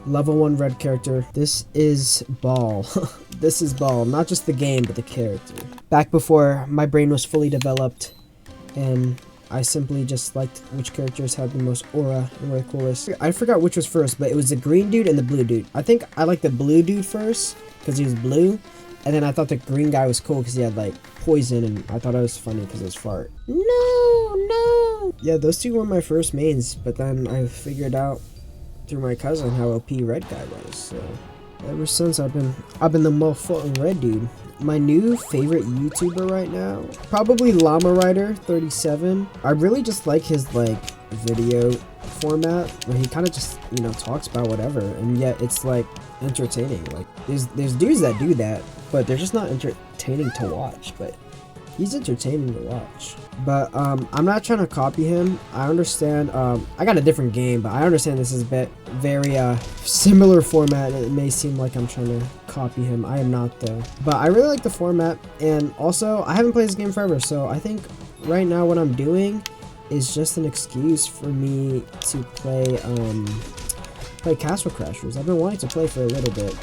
Level 1 red character. This is Ball. This is Ball, not just the game, but the character. Back before my brain was fully developed, and I simply just liked which characters had the most aura and were the coolest. I forgot which was first, but it was the green dude and the blue dude. I think I liked the blue dude first, because he was blue, and then I thought the green guy was cool because he had like poison, and I thought it was funny because it was fart. No. Yeah, those two were my first mains, but then I figured out through my cousin how OP red guy was, so ever since I've been the motherfucking red dude. My new favorite YouTuber right now, probably Llama Rider 37. I really just like his like video format where he kind of just, you know, talks about whatever, and yet it's like entertaining. Like there's dudes that do that, but they're just not entertaining to watch, but he's entertaining to watch. But I'm not trying to copy him. I understand. I got a different game, but I understand this is very similar format. It may seem like I'm trying to copy him. I am not though. But I really like the format, and also I haven't played this game forever, so I think right now what I'm doing is just an excuse for me to play Castle Crashers. I've been wanting to play for a little bit.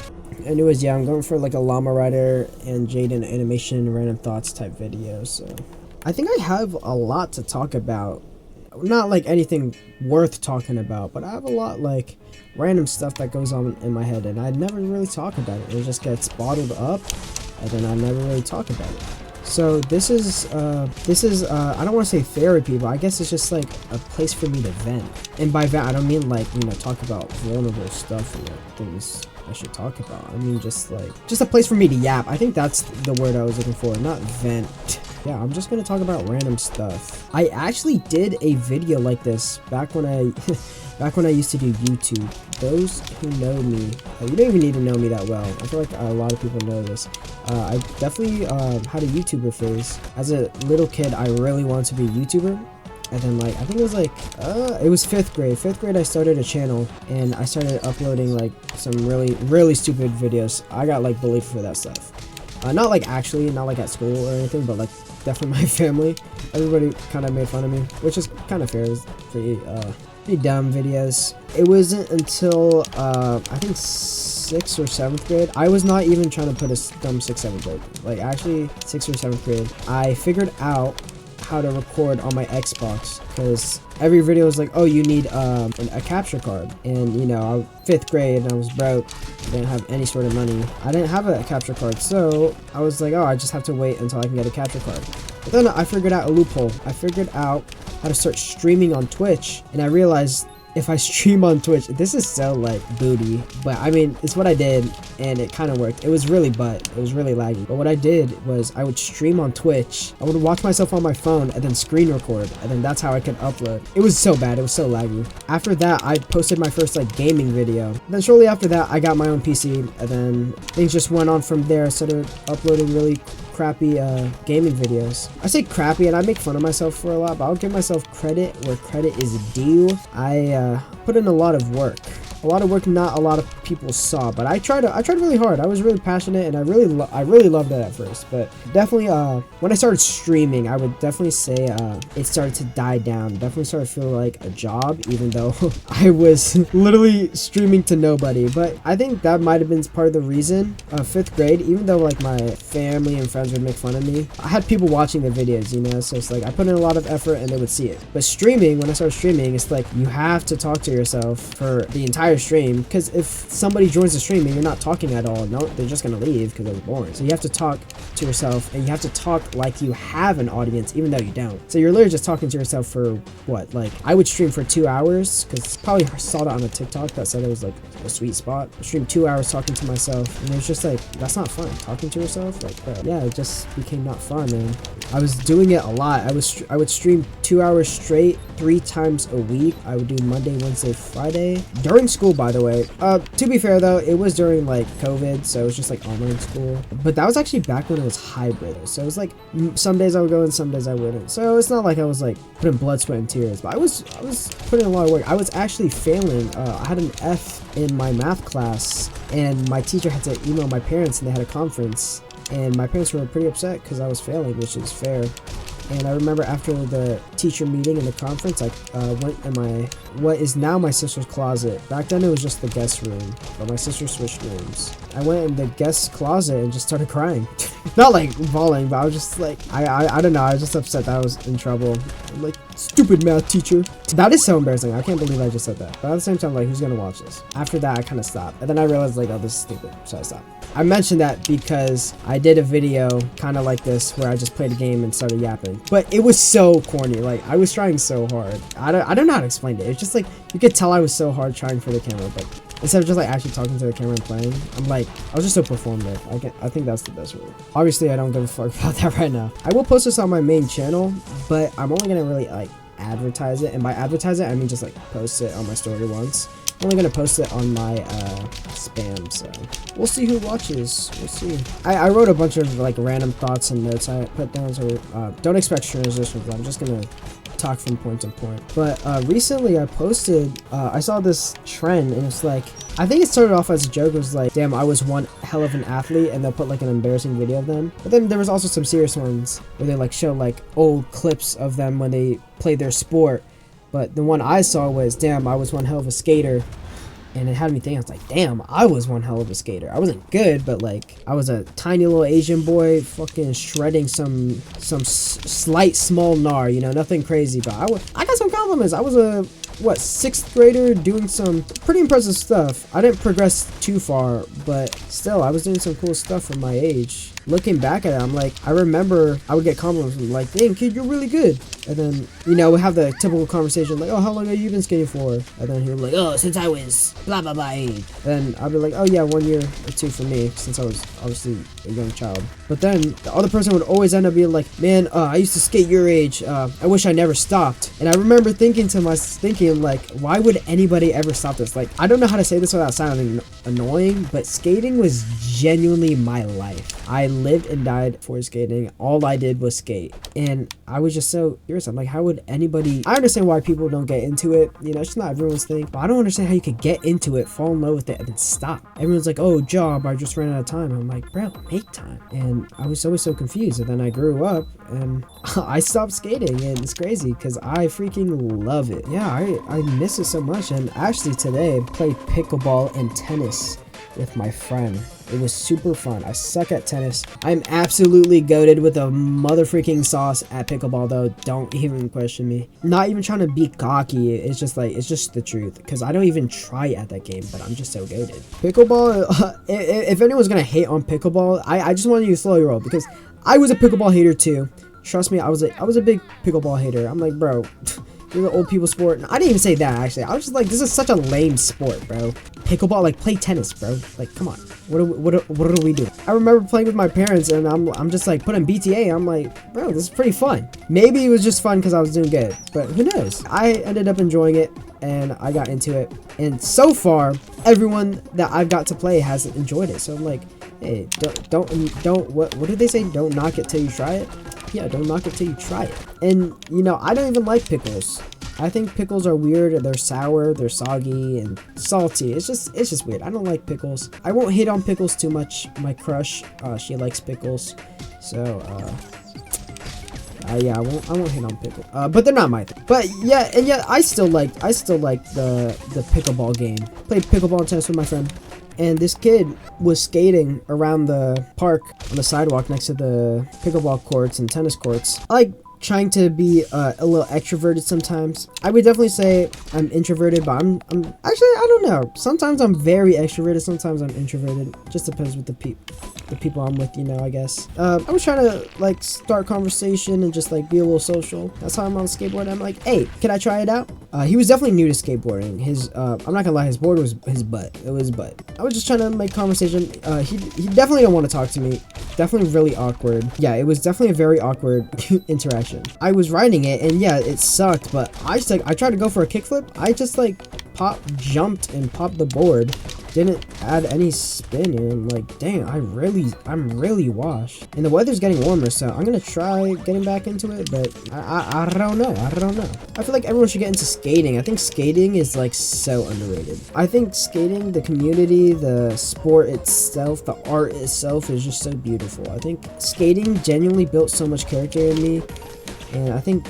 Anyways, yeah, I'm going for like a Llama Rider and Jaden animation random thoughts type video. So I think I have a lot to talk about. Not like anything worth talking about, but I have a lot like random stuff that goes on in my head, and I never really talk about it. It just gets bottled up, and then I never really talk about it. So this is I don't want to say therapy, but I guess it's just like a place for me to vent. And by vent, I don't mean like, you know, talk about vulnerable stuff or like things I should talk about. I mean just a place for me to yap. I think that's the word I was looking for, not vent. Yeah, I'm just gonna talk about random stuff. I actually did a video like this back when I used to do YouTube. Those who know me, you don't even need to know me that well. I feel like a lot of people know this. I definitely had a YouTuber phase. As a little kid, I really wanted to be a YouTuber. And then like, I think it was like, it was 5th grade. 5th grade, I started a channel, and I started uploading like some really stupid videos. I got like bullied for that stuff. Not like actually, not like at school or anything, but like definitely my family. Everybody kind of made fun of me, which is kind of fair. It was pretty dumb videos. It wasn't until I think 6th or 7th grade. I was not even trying to put a dumb 6th, 7th grade. Like actually 6th or 7th grade, I figured out how to record on my Xbox, because every video was like, oh, you need a capture card, and you know, 5th grade and I was broke, didn't have any sort of money. I didn't have a capture card, so I was like, oh, I just have to wait until I can get a capture card. But then I figured out a loophole. I figured out how to start streaming on Twitch, and I realized if I stream on Twitch, this is so like booty, but I mean, it's what I did, and it kind of worked. It was really it was really laggy, but what I did was I would stream on Twitch. I would watch myself on my phone and then screen record, and then that's how I could upload. It was so bad, it was so laggy. After that, I posted my first like gaming video. Then shortly after that, I got my own PC, and then things just went on from there. I started uploading really crappy gaming videos. I say crappy, and I make fun of myself for a lot, but I'll give myself credit where credit is due. I put in a lot of work not a lot of people saw, but I tried really hard. I was really passionate, and I really loved it at first. But definitely when I started streaming, I would definitely say it started to die down. Definitely started to feel like a job, even though I was literally streaming to nobody. But I think that might have been part of the reason. 5th grade, even though like my family and friends would make fun of me, I had people watching the videos, you know, so it's like I put in a lot of effort and they would see it. But streaming, when I started streaming, it's like you have to talk to yourself for the entire stream, because if somebody joins the stream and you're not talking at all, no, they're just gonna leave because they're boring. So you have to talk to yourself, and you have to talk like you have an audience, even though you don't. So you're literally just talking to yourself for what? Like, I would stream for 2 hours, because probably saw that on a TikTok that said it was like a sweet spot. I streamed 2 hours talking to myself, and it was just like, that's not fun. Talking to yourself, like, bro, yeah, it just became not fun, man. I was doing it a lot. I would stream 2 hours straight, 3 times a week. I would do Monday, Wednesday, Friday during school, by the way. To be fair though, it was during like COVID, so it was just like online school. But that was actually back when it was hybrid, so it was like some days I would go and some days I wouldn't. So it's not like I was like putting blood, sweat, and tears, but I was putting a lot of work. I was actually failing. I had an F in my math class, and my teacher had to email my parents, and they had a conference, and my parents were pretty upset because I was failing, which is fair. And I remember after the teacher meeting in the conference, I went in what is now my sister's closet. Back then it was just the guest room, but my sister switched rooms. I went in the guest closet and just started crying. Not like bawling, but I was just like, I don't know, I was just upset that I was in trouble. I'm like, stupid math teacher. That is so embarrassing. I can't believe I just said that. But at the same time, like, who's gonna watch this? After that, I kind of stopped. And then I realized, like, oh, this is stupid, so I stopped. I mentioned that because I did a video kind of like this where I just played a game and started yapping. But it was so corny. Like, I was trying so hard. I don't know how to explain it. It's just like, you could tell I was so hard trying for the camera, but instead of just like actually talking to the camera and playing, I'm like, I was just so performative. I think that's the best word. Obviously, I don't give a fuck about that right now. I will post this on my main channel, but I'm only gonna really like advertise it. And by advertise it, I mean just like post it on my story once. I'm only gonna post it on my spam, so we'll see who watches. We'll see. I wrote a bunch of like random thoughts and notes I put down, so don't expect transitions. I'm just gonna talk from point to point. But recently I posted, I saw this trend, and it's like, I think it started off as a joke. It was like, damn, I was one hell of an athlete, and they'll put like an embarrassing video of them. But then there was also some serious ones where they like show like old clips of them when they played their sport. But the one I saw was, damn, I was one hell of a skater. And it had me thinking, I was like, damn, I was one hell of a skater. I wasn't good, but like, I was a tiny little Asian boy fucking shredding some slight small gnar, you know, nothing crazy. But I got some compliments. I was a, what, 6th grader doing some pretty impressive stuff. I didn't progress too far, but still, I was doing some cool stuff for my age. Looking back at it, I'm like, I remember I would get compliments from like, dang, kid, you're really good. And then, you know, we have the typical conversation like, oh, how long have you been skating for? And then he would be like, oh, since I was blah, blah, blah age. And I'd be like, oh, yeah, 1 year or 2 for me, since I was obviously a young child. But then the other person would always end up being like, man, I used to skate your age. I wish I never stopped. And I remember thinking like, why would anybody ever stop this? Like, I don't know how to say this without sounding annoying, but skating was genuinely my life. I lived and died for skating. All I did was skate. And I was just so curious. I'm like, how would anybody... I understand why people don't get into it. You know, it's just not everyone's thing. But I don't understand how you could get into it, fall in love with it, and then stop. Everyone's like, oh, job, I just ran out of time. I'm like, bro, make time. And I was always so confused. And then I grew up and I stopped skating. And it's crazy because I freaking love it. Yeah, I miss it so much. And actually today, I played pickleball and tennis with my friend. It was super fun. I suck at tennis. I'm absolutely goated with a mother freaking sauce at pickleball though. Don't even question me. Not even trying to be cocky. It's just like, it's just the truth. Because I don't even try at that game, but I'm just so goated. Pickleball, if anyone's gonna hate on pickleball, I just want you to slowly roll. Because I was a pickleball hater too. Trust me, I was a big pickleball hater. I'm like, bro, you're the old people sport. I didn't even say that actually. I was just like, this is such a lame sport, bro. Pickleball, like, play tennis, bro. Like, come on. What are we doing? I remember playing with my parents, and I'm just like putting BTA. I'm like, bro, this is pretty fun. Maybe it was just fun because I was doing good, but who knows? I ended up enjoying it, and I got into it. And so far, everyone that I've got to play has enjoyed it. So I'm like, hey, don't what did they say? Don't knock it till you try it. Yeah, don't knock it till you try it. And you know, I don't even like pickles. I think pickles are weird. They're sour, they're soggy, and salty. It's just weird. I don't like pickles. I won't hate on pickles too much. My crush, she likes pickles, so yeah, I won't hate on pickle. But they're not my thing. But yeah, and yet I still like the pickleball game. Played pickleball and tennis with my friend. And this kid was skating around the park on the sidewalk next to the pickleball courts and tennis courts. I like trying to be a little extroverted sometimes. I would definitely say I'm introverted, but I'm actually, I don't know. Sometimes I'm very extroverted, sometimes I'm introverted. Just depends with the people I'm with, you know, I guess. I was trying to like start conversation and just like be a little social. That's how I'm on skateboard. I'm like, hey, can I try it out? He was definitely new to skateboarding. His I'm not gonna lie, his board was his butt. It was his butt. I was just trying to make conversation. He definitely don't want to talk to me. Definitely really awkward. Yeah, it was definitely a very awkward interaction. I was riding it, and yeah, it sucked, but I tried to go for a kickflip. I just like jumped and popped the board. Didn't add any spin, and I'm like, dang, I'm really washed. And the weather's getting warmer, so I'm gonna try getting back into it, but I don't know. I feel like everyone should get into skating. I think skating is like so underrated. I think skating, the community, the sport itself, the art itself is just so beautiful. I think skating genuinely built so much character in me. And I think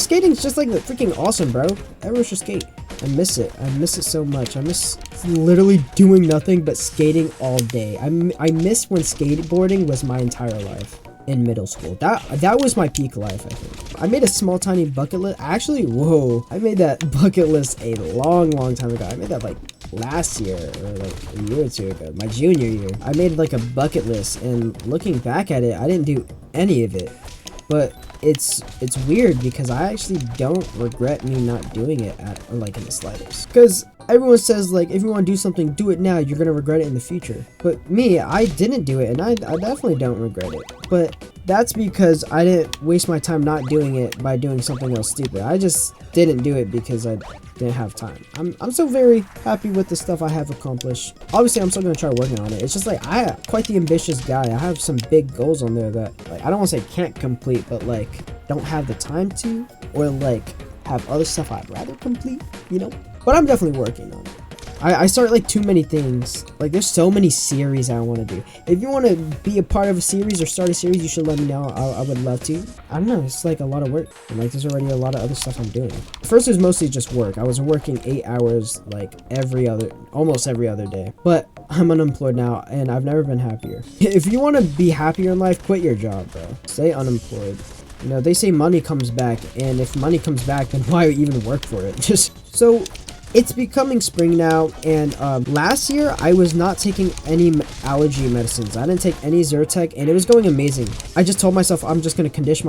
skating's just like freaking awesome, bro. Everyone should skate. I miss it. I miss it so much. I miss literally doing nothing but skating all day. I miss when skateboarding was my entire life in middle school. That was my peak life, I think. I made a small tiny bucket list. Actually, whoa, I made that bucket list a long time ago. I made that like last year or like a year or two ago, my junior year. I made like a bucket list, and looking back at it, I didn't do any of it. But it's weird because I actually don't regret me not doing it at like in the slightest. Because everyone says like if you want to do something, do it now, you're gonna regret it in the future. But me, I didn't do it, and I definitely don't regret it. But that's because I didn't waste my time not doing it by doing something else stupid. I just didn't do it because I didn't have time. I'm still very happy with the stuff I have accomplished. Obviously, I'm still gonna try working on it. It's just like I am quite the ambitious guy. I have some big goals on there that like I don't want to say can't complete, but like don't have the time to, or like have other stuff I'd rather complete, you know? But I'm definitely working on it. I start like too many things. Like there's so many series I want to do. If you want to be a part of a series or start a series, you should let me know. I would love to. I don't know, it's like a lot of work. And like there's already a lot of other stuff I'm doing. First, it was mostly just work. I was working 8 hours like almost every other day. But I'm unemployed now, and I've never been happier. If you want to be happier in life, quit your job, bro. Stay unemployed. You know, they say money comes back, and if money comes back, then why even work for it? Just so. It's becoming spring now, and last year I was not taking any allergy medicines. I didn't take any Zyrtec, and it was going amazing. I just told myself I'm just going to condition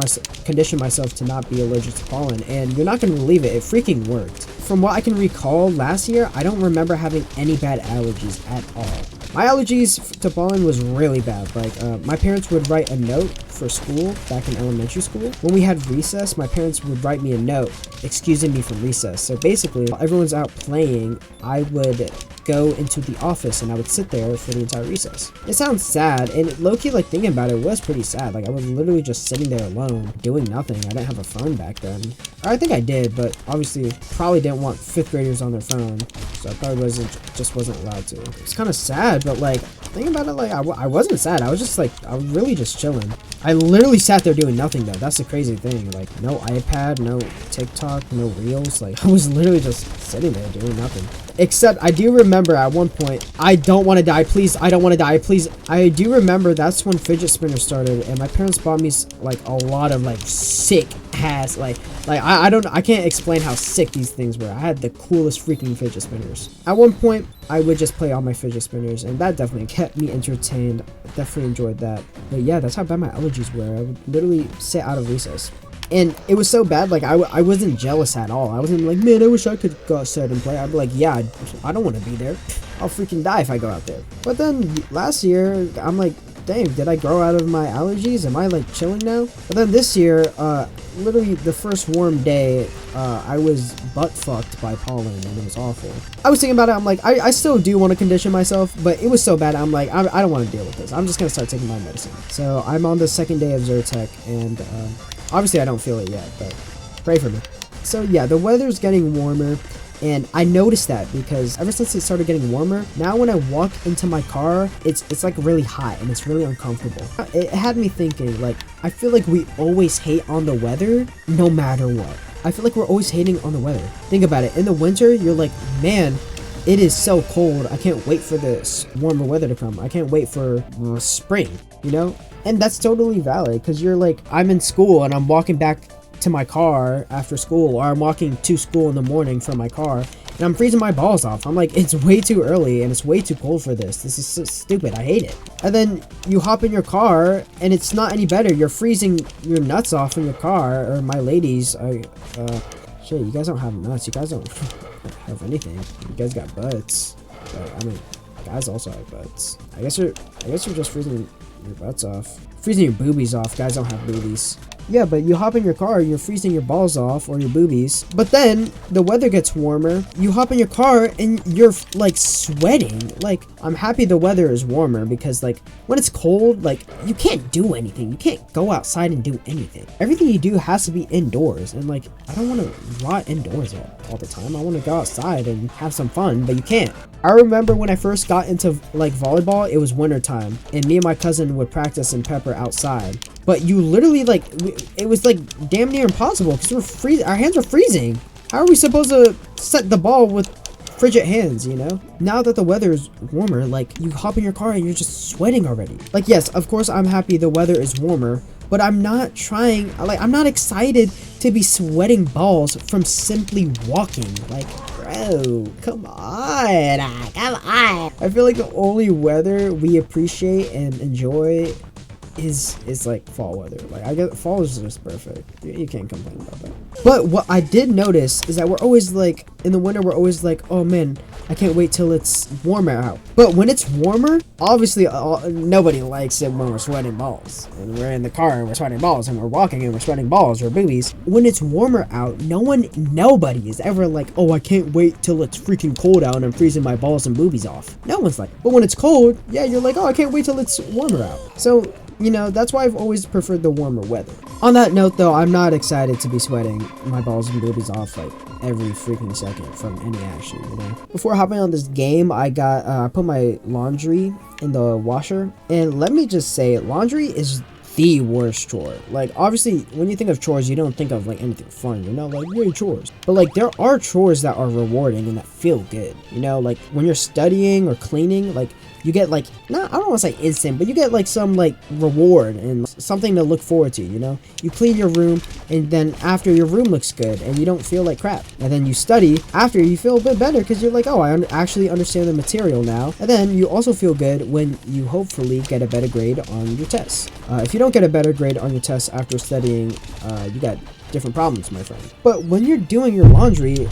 myself to not be allergic to pollen, and you're not going to believe it. It freaking worked. From what I can recall, last year I don't remember having any bad allergies at all. My allergies to pollen was really bad. Like my parents would write a note for school back in elementary school. When we had recess, my parents would write me a note excusing me from recess. So basically, while everyone's out playing, I would go into the office and I would sit there for the entire recess. It sounds sad, and low-key, like thinking about it, was pretty sad. Like I was literally just sitting there alone, doing nothing. I didn't have a phone back then. Or I think I did, but obviously probably didn't want 5th graders on their phone, so I probably just wasn't allowed to. It's kind of sad, but like thinking about it, like I wasn't sad. I was just like, I was really just chilling. I literally sat there doing nothing though. That's the crazy thing. Like no iPad, no TikTok, no Reels. Like I was literally just sitting there doing nothing. Except I do remember at one point, I don't want to die, please. I don't want to die, please. I do remember that's when fidget spinners started, and my parents bought me like a lot of like sick ass, like I can't explain how sick these things were. I had the coolest freaking fidget spinners. At one point, I would just play all my fidget spinners, and that definitely kept me entertained. I definitely enjoyed that. But yeah, that's how bad my allergies were. I would literally sit out of recess. And it was so bad, like, I wasn't jealous at all. I wasn't like, man, I wish I could go outside and play. I'd be like, yeah, I don't want to be there. I'll freaking die if I go out there. But then last year, I'm like, dang, did I grow out of my allergies? Am I, like, chilling now? But then this year, literally the first warm day, I was butt-fucked by pollen, and it was awful. I was thinking about it, I'm like, I still do want to condition myself, but it was so bad, I'm like, I don't want to deal with this. I'm just going to start taking my medicine. So I'm on the 2nd day of Zyrtec, and, obviously, I don't feel it yet, but pray for me. So yeah, the weather's getting warmer, and I noticed that because ever since it started getting warmer, now when I walk into my car, it's like really hot and it's really uncomfortable. It had me thinking, like, I feel like we always hate on the weather no matter what. I feel like we're always hating on the weather. Think about it. In the winter, you're like, man, it is so cold. I can't wait for this warmer weather to come. I can't wait for spring, you know? And that's totally valid because you're like, I'm in school and I'm walking back to my car after school, or I'm walking to school in the morning from my car and I'm freezing my balls off. I'm like, it's way too early and it's way too cold for this. This is so stupid. I hate it. And then you hop in your car and it's not any better. You're freezing your nuts off in your car, or my ladies. Shit, you guys don't have nuts. You guys don't have anything. You guys got butts. But, I mean, guys also have butts. I guess you're just freezing your butts off. Freezing your boobies off. Guys don't have boobies. Yeah, but you hop in your car, you're freezing your balls off, or your boobies. But then the weather gets warmer. You hop in your car and you're like sweating. Like, I'm happy the weather is warmer because like when it's cold, like you can't do anything. You can't go outside and do anything. Everything you do has to be indoors. And like, I don't want to rot indoors all the time. I want to go outside and have some fun, but you can't. I remember when I first got into like volleyball, it was winter time, and me and my cousin would practice in Pepper outside. But you literally like, it was like damn near impossible because we're freezing. Our hands are freezing. How are we supposed to set the ball with frigid hands, you know? Now that the weather is warmer, like you hop in your car and you're just sweating already. Like, yes, of course I'm happy the weather is warmer, but I'm not excited to be sweating balls from simply walking. Like, bro, come on. I feel like the only weather we appreciate and enjoy is like fall weather. Like, I get fall is just perfect. You can't complain about that. But what I did notice is that we're always like, in the winter, we're always like, oh man, I can't wait till it's warmer out. But when it's warmer, obviously nobody likes it when we're sweating balls. And we're in the car and we're sweating balls, and we're walking and we're sweating balls or boobies. When it's warmer out, nobody is ever like, oh, I can't wait till it's freaking cold out and I'm freezing my balls and boobies off. No one's like, but when it's cold, yeah, you're like, oh, I can't wait till it's warmer out. So, you know, that's why I've always preferred the warmer weather. On that note, though, I'm not excited to be sweating my balls and boobies off like every freaking second from any action, you know? Before hopping on this game, I put my laundry in the washer, and let me just say, laundry is the worst chore. Like, obviously, when you think of chores, you don't think of like anything fun, you know, like, yay, chores. But like, there are chores that are rewarding and that feel good, you know, like when you're studying or cleaning, like you get like, I don't want to say instant, but you get like some like reward and something to look forward to, you know? You clean your room, and then after your room looks good and you don't feel like crap. And then you study after, you feel a bit better because you're like, oh, I actually understand the material now. And then you also feel good when you hopefully get a better grade on your tests. If you don't get a better grade on your tests after studying, you got different problems, my friend. But when you're doing your laundry,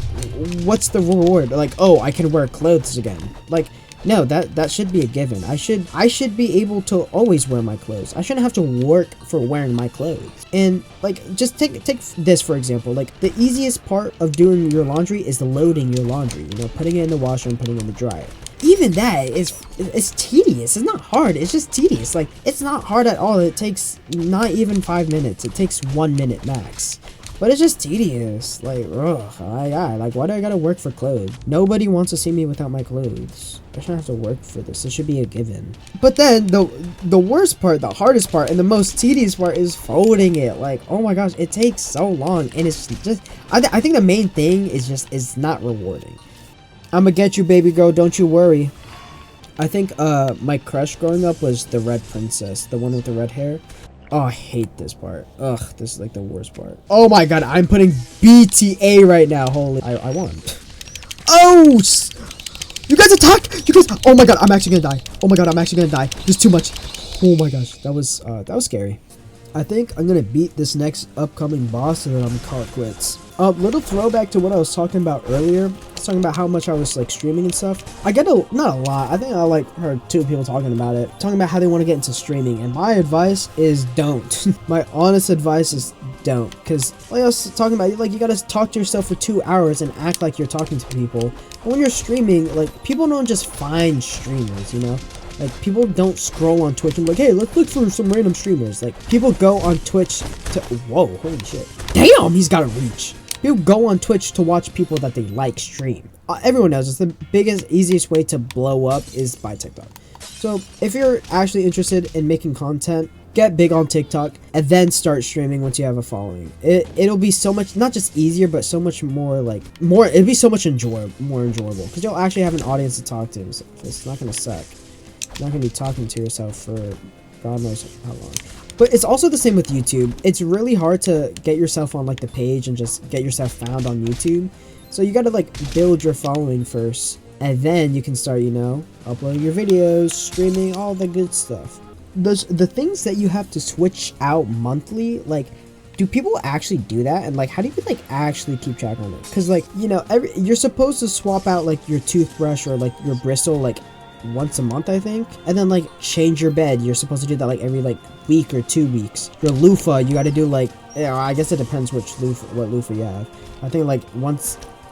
what's the reward? Like, oh, I can wear clothes again. Like, no, that should be a given. I should be able to always wear my clothes. I shouldn't have to work for wearing my clothes. And like, just take this for example. Like, the easiest part of doing your laundry is the loading your laundry, you know, putting it in the washer and putting it in the dryer. Even that it's tedious. It's not hard, it's just tedious. Like, it's not hard at all. It takes not even 5 minutes. It takes 1 minute max. But it's just tedious. Like, ugh, like, why do I gotta work for clothes? Nobody wants to see me without my clothes. I shouldn't have to work for this. It should be a given. But then, the worst part, the hardest part, and the most tedious part is folding it. Like, oh my gosh, it takes so long. And it's just, I think the main thing is not rewarding. I'ma get you, baby girl, don't you worry. I think, my crush growing up was the red princess. The one with the red hair. Oh, I hate this part. Ugh, this is like the worst part. Oh my god, I'm putting BTA right now. Holy, I won. Oh, you guys attacked. You guys. Oh my god, I'm actually gonna die. Oh my god, I'm actually gonna die. There's too much. Oh my gosh, that was scary. I think I'm gonna beat this next upcoming boss and then I'm gonna call it quits. Little throwback to what I was talking about earlier. I was talking about how much I was like streaming and stuff. I get not a lot. I think I like heard 2 people talking about it. Talking about how they want to get into streaming. And my advice is don't. My honest advice is don't. Because like I was talking about, like, you gotta talk to yourself for 2 hours and act like you're talking to people. And when you're streaming, like, people don't just find streamers, you know? Like, people don't scroll on Twitch and like, hey, let's look for some random streamers. Like, people go on Twitch to, whoa, holy shit. Damn, he's got a reach. People go on Twitch to watch people that they like stream. Everyone knows it's the biggest, easiest way to blow up is by TikTok. So if you're actually interested in making content, get big on TikTok and then start streaming once you have a following. It'll be so much, not just easier, but so much more like, it'll be so much more enjoyable because you'll actually have an audience to talk to. So it's not going to suck. You're not going to be talking to yourself for God knows how long. But it's also the same with YouTube. It's really hard to get yourself on like the page and just get yourself found on YouTube. So you got to like build your following first, and then you can start, you know, uploading your videos, streaming, all the good stuff. The things that you have to switch out monthly, like, do people actually do that? And like, how do you like actually keep track on it? Because like, you know, you're supposed to swap out like your toothbrush or like your bristle like once a month, I think. And then like change your bed, you're supposed to do that like every like week or 2 weeks. Your loofah, you got to do like, you know, I guess it depends what loofah you have. I think like one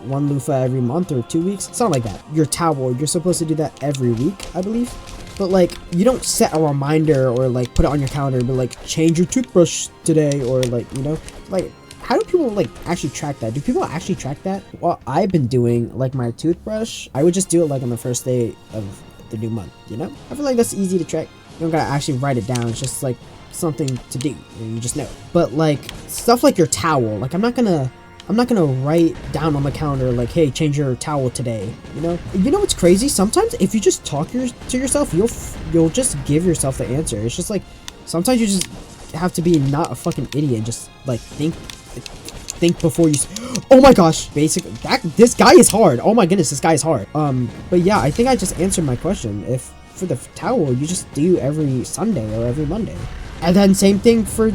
loofah every month or 2 weeks, something like that. Your towel, you're supposed to do that every week, I believe. But like, you don't set a reminder or like put it on your calendar but like change your toothbrush today, or like, you know, like, how do people like actually track that? Do people actually track that? Well, I've been doing like my toothbrush. I would just do it like on the first day of the new month, you know? I feel like that's easy to track. You don't gotta actually write it down. It's just like something to do. You just know. But like stuff like your towel, like I'm not gonna write down on the calendar like, hey, change your towel today. You know what's crazy? Sometimes if you just talk to yourself, you'll just give yourself the answer. It's just like sometimes you just have to be not a fucking idiot. Just like think before you. Oh my gosh! Basically, this guy is hard. Oh my goodness, this guy is hard. But yeah, I think I just answered my question. If for the towel, you just do every Sunday or every Monday, and then same thing for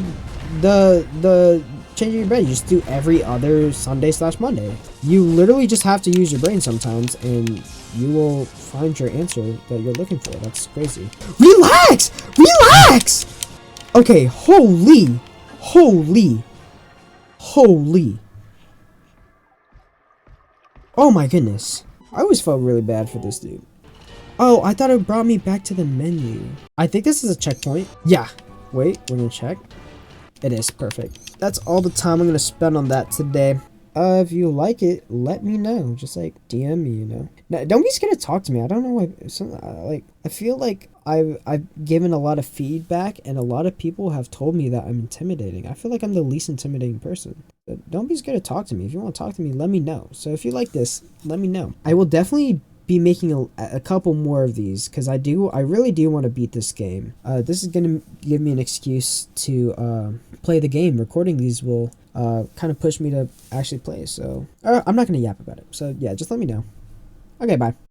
the changing your bed. You just do every other Sunday/Monday. You literally just have to use your brain sometimes, and you will find your answer that you're looking for. That's crazy. Relax! Relax! Okay, holy. Oh my goodness. I always felt really bad for this dude. Oh, I thought it brought me back to the menu. I think this is a checkpoint. Yeah. Wait, we're gonna check. It is perfect. That's all the time I'm gonna spend on that today. If you like it, let me know. Just like DM me, you know. Now, don't be scared to talk to me. I don't know why. I feel like I've given a lot of feedback, and a lot of people have told me that I'm intimidating. I feel like I'm the least intimidating person. But don't be scared to talk to me. If you want to talk to me, let me know. So if you like this, let me know. I will definitely be making a couple more of these because I really do want to beat this game. This is gonna give me an excuse to play the game. Recording these will kind of push me to actually play. So I'm not gonna yap about it. So yeah, just let me know. Okay, bye.